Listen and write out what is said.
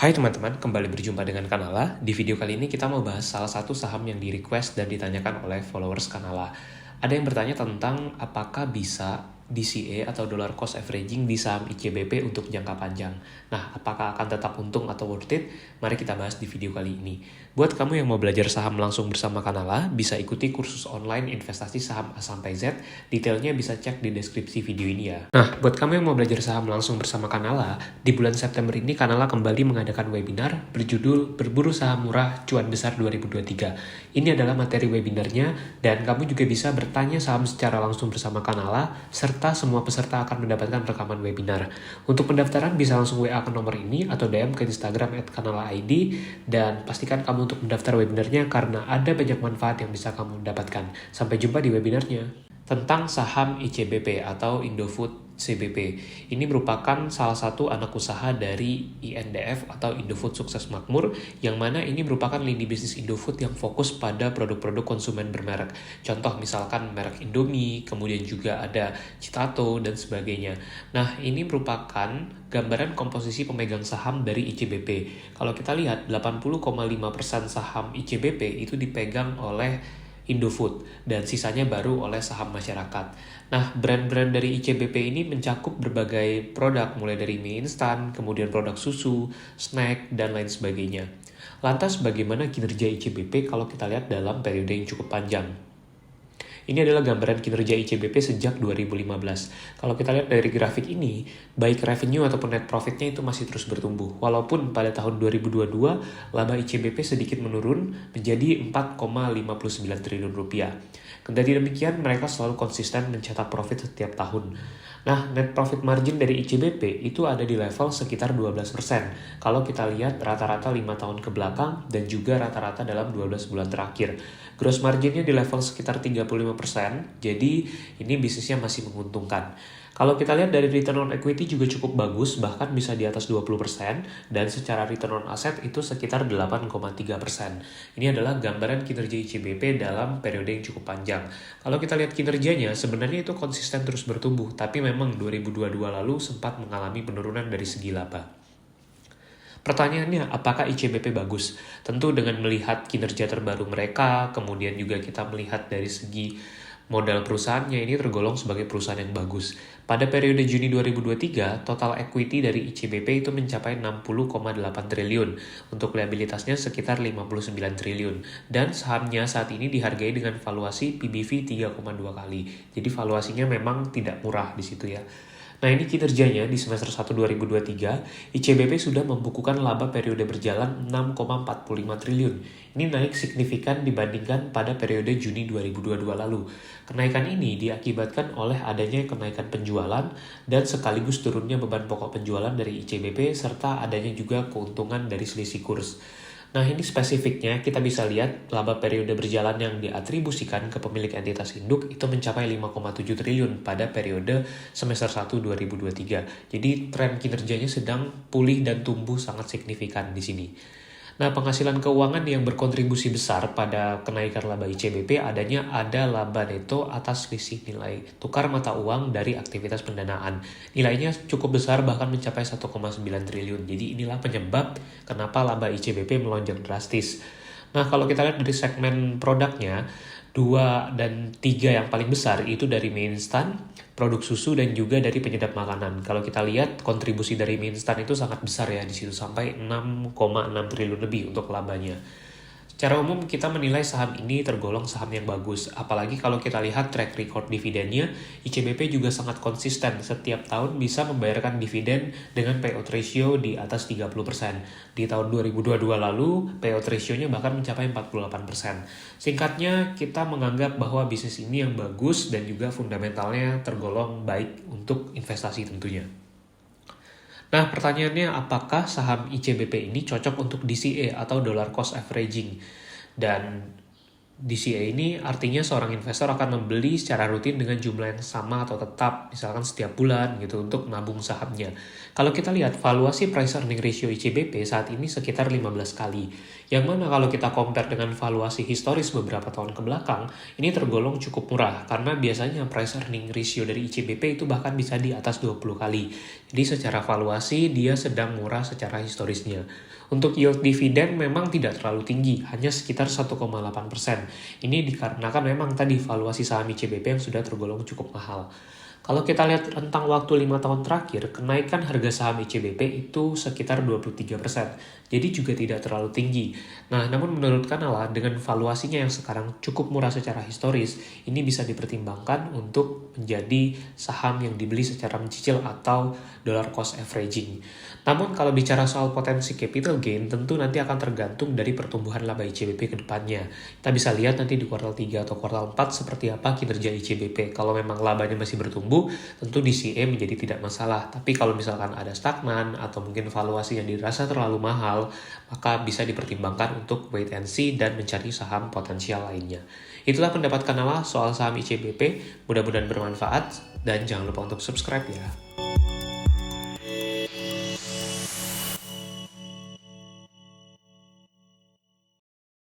Hai teman-teman, kembali berjumpa dengan Kanala. Di video kali ini kita mau bahas salah satu saham yang di-request dan ditanyakan oleh followers Kanala. Ada yang bertanya tentang apakah bisa DCA atau dollar cost averaging di saham ICBP untuk jangka panjang. Nah, apakah akan tetap untung atau worth it? Mari kita bahas di video kali ini. Buat kamu yang mau belajar saham langsung bersama Kanala, bisa ikuti kursus online investasi saham A sampai Z. Detailnya bisa cek di deskripsi video ini ya. Nah, buat kamu yang mau belajar saham langsung bersama Kanala, di bulan September ini Kanala kembali mengadakan webinar berjudul Berburu Saham Murah Cuan Besar 2023. Ini adalah materi webinarnya dan kamu juga bisa bertanya saham secara langsung bersama Kanala, serta semua peserta akan mendapatkan rekaman webinar. Untuk pendaftaran bisa langsung WA ke nomor ini atau DM ke Instagram @kanala_id dan pastikan kamu untuk mendaftar webinarnya karena ada banyak manfaat yang bisa kamu dapatkan. Sampai jumpa di webinarnya. Tentang saham ICBP atau Indofood CBP. Ini merupakan salah satu anak usaha dari INDF atau Indofood Sukses Makmur, yang mana ini merupakan lini bisnis Indofood yang fokus pada produk-produk konsumen bermerek. Contoh misalkan merek Indomie, kemudian juga ada Citato dan sebagainya. Nah, ini merupakan gambaran komposisi pemegang saham dari ICBP. Kalau kita lihat 80,5% saham ICBP itu dipegang oleh Indofood dan sisanya baru oleh saham masyarakat. Nah, brand-brand dari ICBP ini mencakup berbagai produk mulai dari mie instan, kemudian produk susu, snack, dan lain sebagainya. Lantas bagaimana kinerja ICBP kalau kita lihat dalam periode yang cukup panjang? Ini adalah gambaran kinerja ICBP sejak 2015. Kalau kita lihat dari grafik ini, baik revenue ataupun net profitnya itu masih terus bertumbuh. Walaupun pada tahun 2022, laba ICBP sedikit menurun menjadi 4,59 triliun rupiah. Kendati demikian, mereka selalu konsisten mencetak profit setiap tahun. Nah, net profit margin dari ICBP itu ada di level sekitar 12%. Kalau kita lihat rata-rata 5 tahun ke belakang dan juga rata-rata dalam 12 bulan terakhir. Gross marginnya di level sekitar 35%, jadi ini bisnisnya masih menguntungkan. Kalau kita lihat dari return on equity juga cukup bagus, bahkan bisa di atas 20%, dan secara return on asset itu sekitar 8,3%. Ini adalah gambaran kinerja ICBP dalam periode yang cukup panjang. Kalau kita lihat kinerjanya, sebenarnya itu konsisten terus bertumbuh, tapi memang 2022 lalu sempat mengalami penurunan dari segi laba. Pertanyaannya, apakah ICBP bagus? Tentu dengan melihat kinerja terbaru mereka, kemudian juga kita melihat dari segi modal perusahaannya, ini tergolong sebagai perusahaan yang bagus. Pada periode Juni 2023, total equity dari ICBP itu mencapai 60,8 triliun, untuk liabilitasnya sekitar 59 triliun, dan sahamnya saat ini dihargai dengan valuasi PBV 3,2 kali. Jadi valuasinya memang tidak murah di situ ya. Nah, ini kinerjanya di semester 1 2023, ICBP sudah membukukan laba periode berjalan 6,45 triliun. Ini naik signifikan dibandingkan pada periode Juni 2022 lalu. Kenaikan ini diakibatkan oleh adanya kenaikan penjualan dan sekaligus turunnya beban pokok penjualan dari ICBP serta adanya juga keuntungan dari selisih kurs. Nah, ini spesifiknya kita bisa lihat laba periode berjalan yang diatribusikan ke pemilik entitas induk itu mencapai 5,7 triliun pada periode semester 1 2023. Jadi tren kinerjanya sedang pulih dan tumbuh sangat signifikan di sini. Nah, penghasilan keuangan yang berkontribusi besar pada kenaikan laba ICBP ada laba neto atas selisih nilai tukar mata uang dari aktivitas pendanaan. Nilainya cukup besar, bahkan mencapai 1,9 triliun. Jadi inilah penyebab kenapa laba ICBP melonjak drastis. Nah, kalau kita lihat dari segmen produknya, 2 dan 3 yang paling besar itu dari mie instan, produk susu, dan juga dari penyedap makanan. Kalau kita lihat kontribusi dari mie instan itu sangat besar ya, di situ sampai 6,6 triliun lebih untuk labanya. Secara umum kita menilai saham ini tergolong saham yang bagus, apalagi kalau kita lihat track record dividennya, ICBP juga sangat konsisten, setiap tahun bisa membayarkan dividen dengan payout ratio di atas 30%. Di tahun 2022 lalu, payout ratio-nya bahkan mencapai 48%. Singkatnya, kita menganggap bahwa bisnis ini yang bagus dan juga fundamentalnya tergolong baik untuk investasi tentunya. Nah, pertanyaannya, apakah saham ICBP ini cocok untuk DCA atau dollar cost averaging? Dan DCA ini artinya seorang investor akan membeli secara rutin dengan jumlah yang sama atau tetap, misalkan setiap bulan gitu untuk nabung sahamnya. Kalau kita lihat valuasi price earning ratio ICBP saat ini sekitar 15 kali. Yang mana kalau kita compare dengan valuasi historis beberapa tahun ke belakang, ini tergolong cukup murah karena biasanya price earning ratio dari ICBP itu bahkan bisa di atas 20 kali. Jadi secara valuasi dia sedang murah secara historisnya. Untuk yield dividen memang tidak terlalu tinggi, hanya sekitar 1,8%. Ini dikarenakan memang tadi valuasi saham ICBP yang sudah tergolong cukup mahal. Kalau kita lihat rentang waktu 5 tahun terakhir, kenaikan harga saham ICBP itu sekitar 23%. Jadi juga tidak terlalu tinggi. Nah, namun menurut Kanala, dengan valuasinya yang sekarang cukup murah secara historis, ini bisa dipertimbangkan untuk menjadi saham yang dibeli secara mencicil atau dollar cost averaging. Namun kalau bicara soal potensi capital gain, tentu nanti akan tergantung dari pertumbuhan laba ICBP ke depannya. Kita bisa lihat nanti di kuartal 3 atau kuartal 4 seperti apa kinerja ICBP. Kalau memang labanya masih bertumbuh, tentu DCA menjadi tidak masalah. Tapi kalau misalkan ada stagnan atau mungkin valuasi yang dirasa terlalu mahal, maka bisa dipertimbangkan untuk wait and see dan mencari saham potensial lainnya. Itulah pendapat Kanala soal saham ICBP. Mudah-mudahan bermanfaat dan jangan lupa untuk subscribe ya.